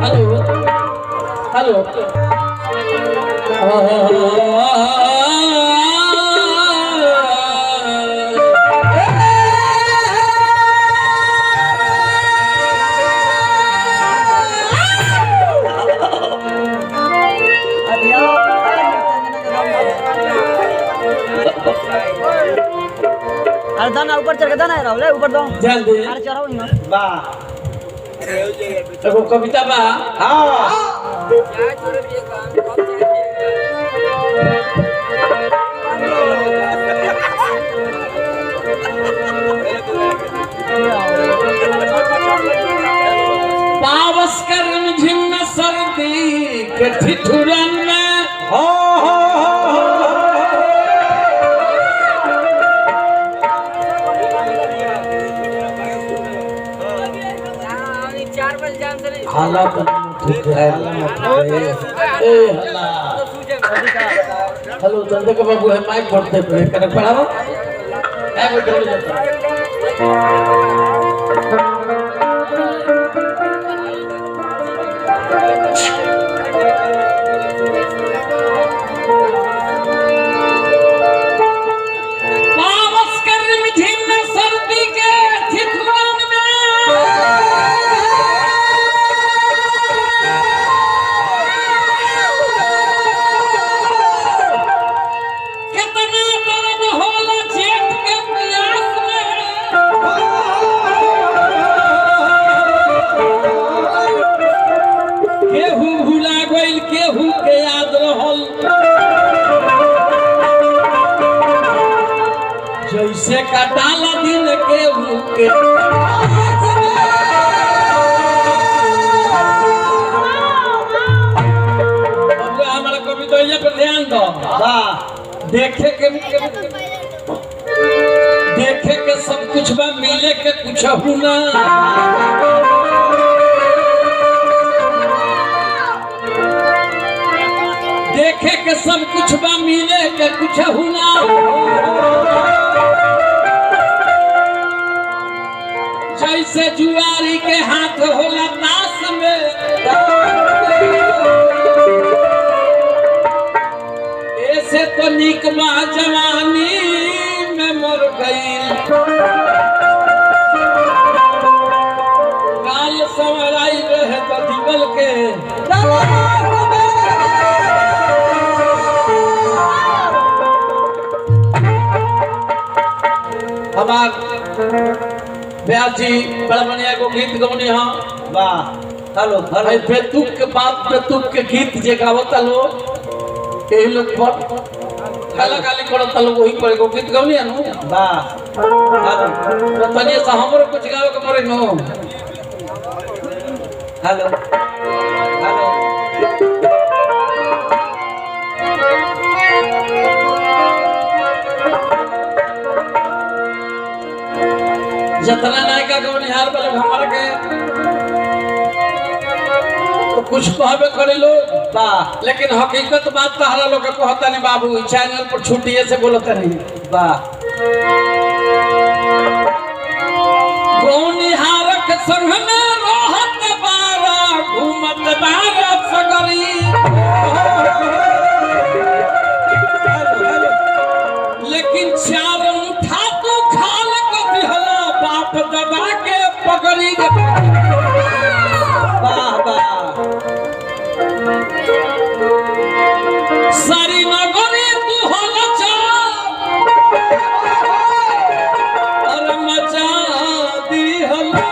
Hello hello अरे दाना ऊपर चढ़ के दाना राहुल ऊपर दो जल्दी अरे चढ़ाओ इनो वाह एगो कविता बा। हाँ पावस कर्म झिन्न सर्दी के ठिठुरन में हो हालात ठीक है। ए हल्ला हेलो चंदे के बाबू है माइक पढ़ते पे कने पढ़ाओ ए वो डर जाता पावस कर्म झिन्न सर्दी के ठिठुरन में केहू के याद रहल जैसे कटाला दिन केहू के हमारा कविता पर ध्यान दो। वाह देखे के सब कुछ बा मिले के कुछ ना देखे के सब कुछ बा मिले के कुछ हुना जैसे जुआरी के हाथ होला ताश में ऐसे तो निक बा जवानी में मर गई काल संवराई रहे तो दिवल के हमार ब्यास जी बड़ा बढ़िया को गीत गौनी हाँ। वाह हेलो भाई बेतुक के बात बेतुक के गीत जे गावता लोग यही लोग पर काला काली करता लोग वही पर को गीत गौनी नु। वाह हेलो तो तनिए से हमरो कुछ गावे के पड़े नो। हेलो हेलो जितना नायका के निहार वाले हमारा के तो कुछ कहबे करे लोग वाह लेकिन हकीकत बात तो हरा लोग कहता नहीं बाबू चैनल पर छुट्टिए से बोलता नहीं। वाह निहारक संग में रहत बारा घूमत बारा सगरी लेकिन चार मुठा तो खाल कभी हला बाप दबा के पकड़ी वाह वाह सारी नगरी तू होला और मचा दी हला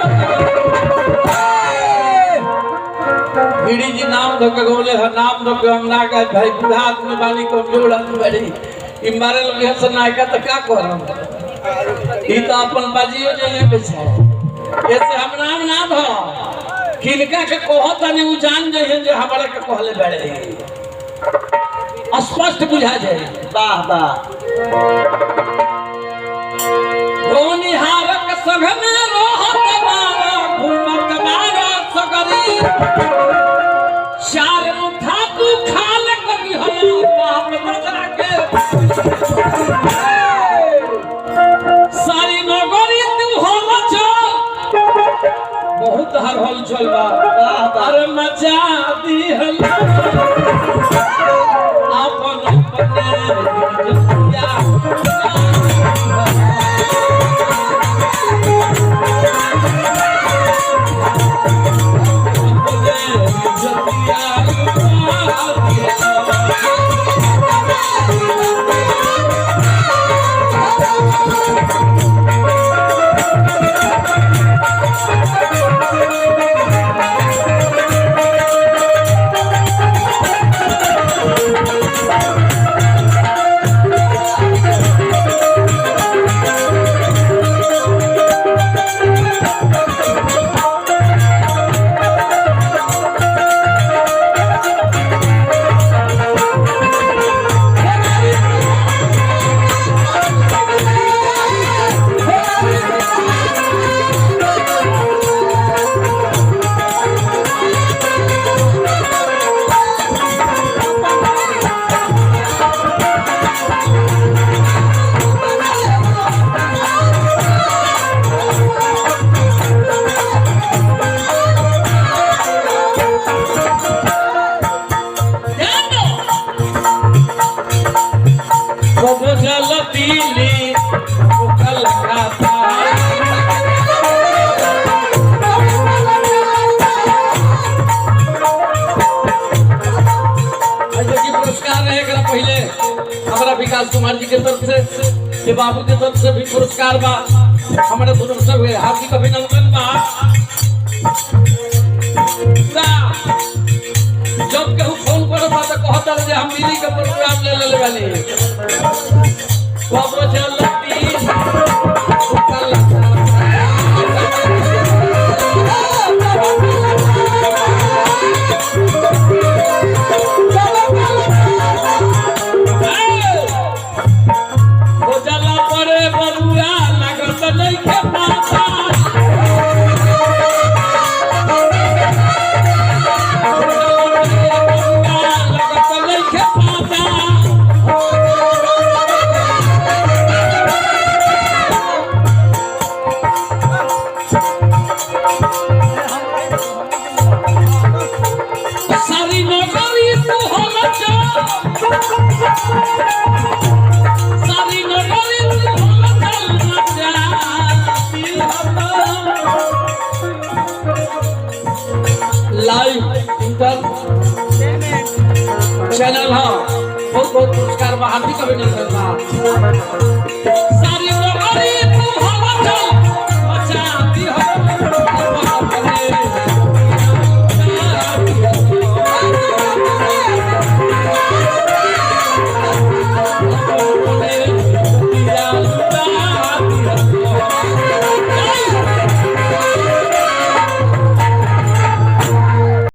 गिरी जी नाम धोके गोले है नाम धोके हम ना कहे भाई बुढ़ा आदमी वाली को जोड़ा बड़ी ई मारे लोग हसन नायका तो क्या करम ई तो अपन बाजियो जे बेचा ऐसे हम नाम ना धो किनका के कहत नहीं उ जान जे जे हमरा के कहले बड़े स्पष्ट बुझा जाए। वाह वाह निहारक संग में रहत बारा घूमत बारा सगरी चार मुठा तू खाल कभी हो बाप बजा के सारी नगरी तू हो मचा बहुत हर हल चल बा अरे मचा दी हला अपन अपने जतिया विकास कुमार जी के तरफ से ये बाबू के तरफ से भी पुरस्कार बा हमारे तरफ से हार्दिक अभिनंदन बा जब केहू फोन करत बा तो कहता जे हम मिली के प्रोग्राम ले ले वाली बाबू चलती लाइव इंटर चैनल हाँ बहुत बहुत पुरस्कार बा हार्दिक अभिनंदन बा सारी नगरी तू हम चल मचा दी हो